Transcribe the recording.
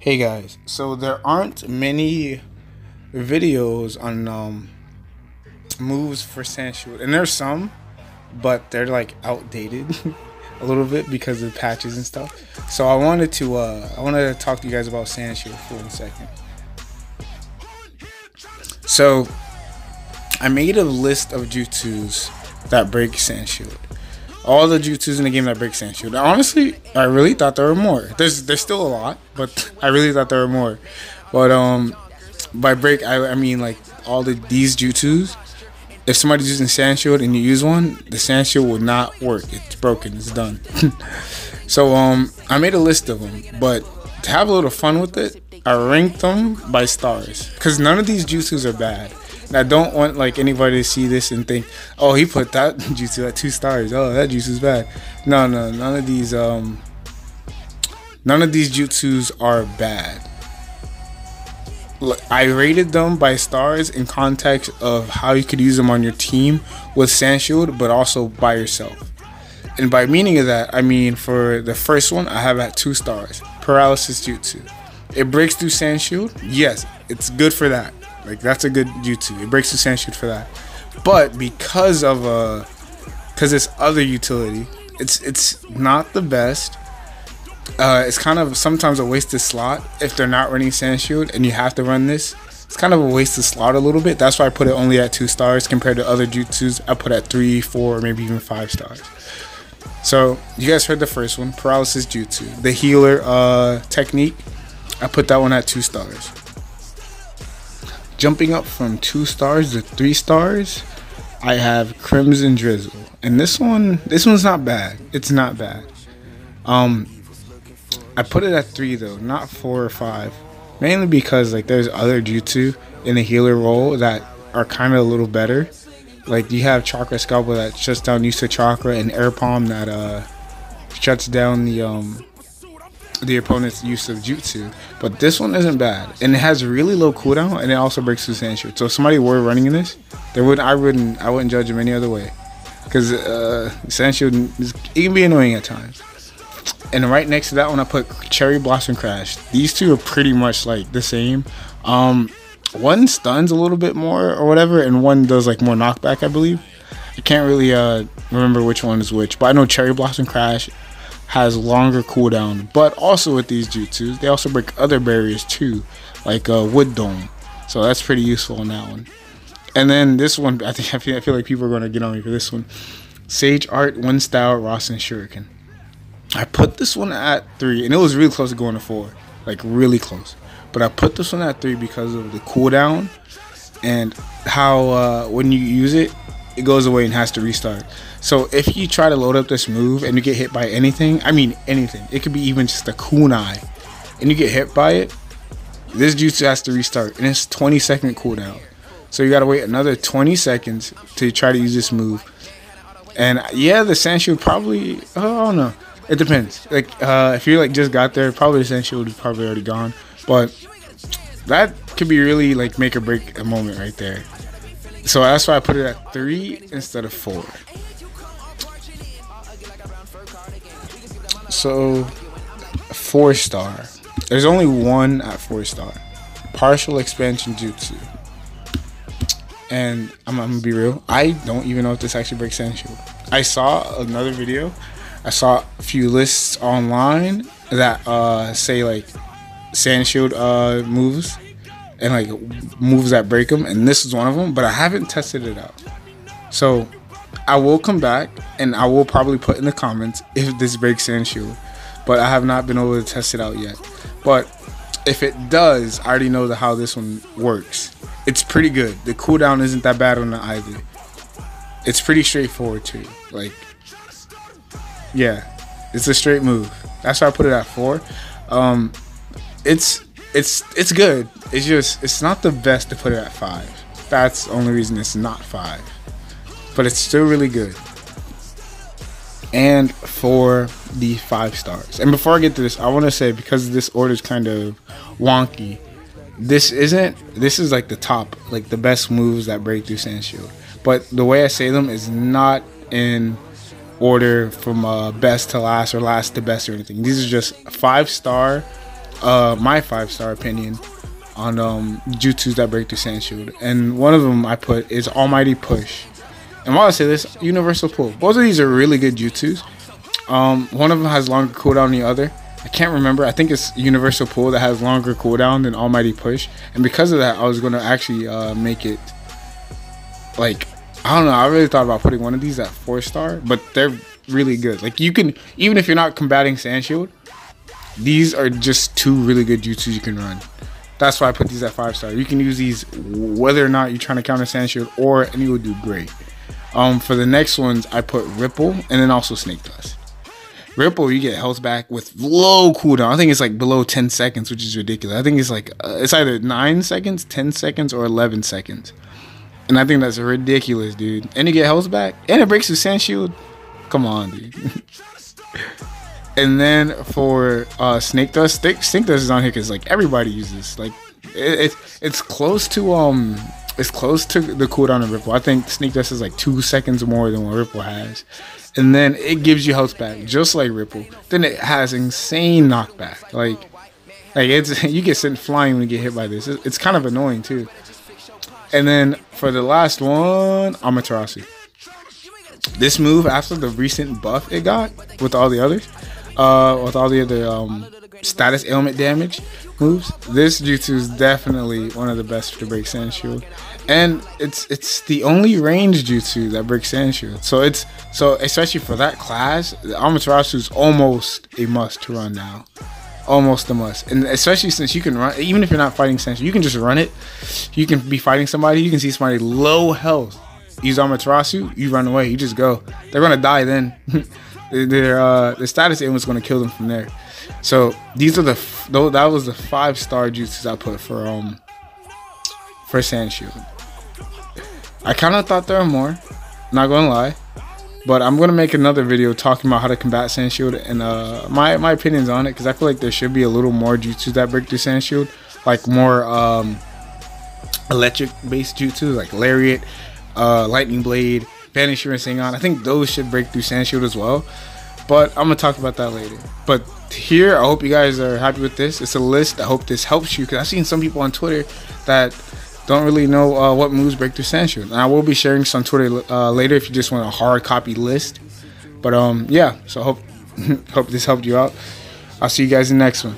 Hey guys, so there aren't many videos on moves for sandshield, and there's some, but they're like outdated a little bit because of patches and stuff. So I wanted to talk to you guys about sandshield for a second. So I made a list of jutsus that break sandshield. All the jutsus in the game that break sandshield. Honestly, I really thought there were more. There's still a lot, but I really thought there were more. But by break I mean like these jutsus. If somebody's using sandshield and you use one, the sandshield will not work. It's broken. It's done. So I made a list of them, but to have a little fun with it, I ranked them by stars because none of these jutsus are bad. And I don't want like anybody to see this and think, oh, he put that jutsu at 2 stars. Oh, that jutsu's bad. No, none of these jutsus are bad. I rated them by stars in context of how you could use them on your team with sandshield, but also by yourself. And by meaning of that, I mean for the first one, I have at 2 stars. Paralysis Jutsu. It breaks through sandshield. Yes, it's good for that. Like that's a good jutsu. It breaks through sandshield for that. But because of this other utility, it's not the best. It's kind of sometimes a wasted slot if they're not running sandshield and you have to run this. It's kind of a wasted slot a little bit. That's why I put it only at 2 stars compared to other jutsus. I put at 3, 4, or maybe even 5 stars. So you guys heard the first one, Paralysis Jutsu, the healer technique. I put that one at 2 stars. Jumping up from 2 stars to 3 stars, I have Crimson Drizzle, and this one's not bad. It's not bad. I put it at 3 though, not 4 or 5, mainly because like there's other jutsu in the healer role that are kind of a little better. Like you have Chakra Scalpel that shuts down use of chakra, and Air Palm that shuts down the opponent's use of jutsu. But this one isn't bad, and it has really low cooldown, and it also breaks through sandshield. So if somebody were running in this, I wouldn't judge them any other way, because sandshield it can be annoying at times. And right next to that one, I put Cherry Blossom Crash. These two are pretty much like the same. One stuns a little bit more or whatever, and one does like more knockback, I believe. I can't really remember which one is which, but I know Cherry Blossom Crash has longer cooldown. But also with these jutsus, they also break other barriers too, like Wood Dome. So that's pretty useful in that one. And then this one, I feel like people are going to get on me for this one. Sage Art, One Style, Rasen Shuriken. I put this one at 3, and it was really close to going to 4, like really close. But I put this one at 3 because of the cooldown and how when you use it, it goes away and has to restart. So if you try to load up this move and you get hit by anything, I mean anything, it could be even just a kunai, and you get hit by it, this jutsu has to restart, and it's 20-second cooldown. So you gotta wait another 20 seconds to try to use this move. And yeah, the sandshield probably, I don't know. It depends. Like if you like just got there, probably the sandshield is probably already gone. But that could be really like make or break a moment right there. So that's why I put it at 3 instead of 4. So 4-star. There's only one at 4-star. Partial Expansion Jutsu. And I'm gonna be real, I don't even know if this actually breaks sandshield. I saw another video. I saw a few lists online that say like sandshield moves and like moves that break them, and this is one of them, but I haven't tested it out. So I will come back and I will probably put in the comments if this breaks sandshield, but I have not been able to test it out yet. But if it does, I already know how this one works. It's pretty good. The cooldown isn't that bad on it either. It's pretty straightforward too. Like, yeah, it's a straight move. That's why I put it at 4. It's good. It's just it's not the best to put it at 5. That's the only reason it's not 5. But it's still really good. And for the 5 stars. And before I get to this, I want to say, because this order is kind of wonky, this is like the top, like the best moves that break through sandshield. But the way I say them is not in order from best to last or last to best or anything. These are just 5-star my 5-star opinion on jutsus that break through sandshield, and one of them I put is Almighty Push. And while I say this, Universal Pull. Both of these are really good jutsus. One of them has longer cooldown than the other. I can't remember. I think it's Universal Pull that has longer cooldown than Almighty Push. And because of that, I was going to actually make it, like, I don't know. I really thought about putting one of these at 4-star, but they're really good. Like, you can, even if you're not combating Sandshield, these are just 2 really good jutsus you can run. That's why I put these at 5-star. You can use these whether or not you're trying to counter Sandshield, and you will do great. For the next ones, I put Ripple and then also Snake Dust. Ripple, you get health back with low cooldown. I think it's like below 10 seconds, which is ridiculous. I think it's like it's either 9 seconds, 10 seconds, or 11 seconds. And I think that's ridiculous, dude. And you get health back, and it breaks the Sandshield. Come on, dude. And then for Snake Dust, Snake Dust is on here because like everybody uses. Like it's close to the cooldown of Ripple. I think Snake Dust is like 2 seconds more than what Ripple has. And then it gives you health back, just like Ripple. Then it has insane knockback. Like it's you get sent flying when you get hit by this. It's kind of annoying too. And then for the last one, Amaterasu. This move, after the recent buff it got with all the others, with all the other status ailment damage moves, this jutsu is definitely one of the best to break Sandshield. And it's the only range jutsu that breaks Sandshield. So especially for that class, Amaterasu is almost a must to run now. Almost a must. And especially since you can run, even if you're not fighting Sandshield, you can just run it. You can be fighting somebody, you can see somebody low health, use Amaterasu, you run away, you just go. They're gonna die then. Their status aim was gonna kill them from there. So these are that was the 5-star jutsus I put for Sandshield. I kind of thought there were more, not gonna lie, but I'm gonna make another video talking about how to combat Sandshield and my opinions on it, because I feel like there should be a little more jutsus that break through Sandshield, like more electric based jutsu like Lariat, Lightning Blade, Vanisher, and Singon. I think those should break through Sandshield as well, but I'm gonna talk about that later. But here, I hope you guys are happy with this. It's a list. I hope this helps you, because I've seen some people on Twitter that don't really know what moves break through Sandshield. And I will be sharing this on Twitter later if you just want a hard copy list. But yeah, so hope this helped you out. I'll see you guys in the next one.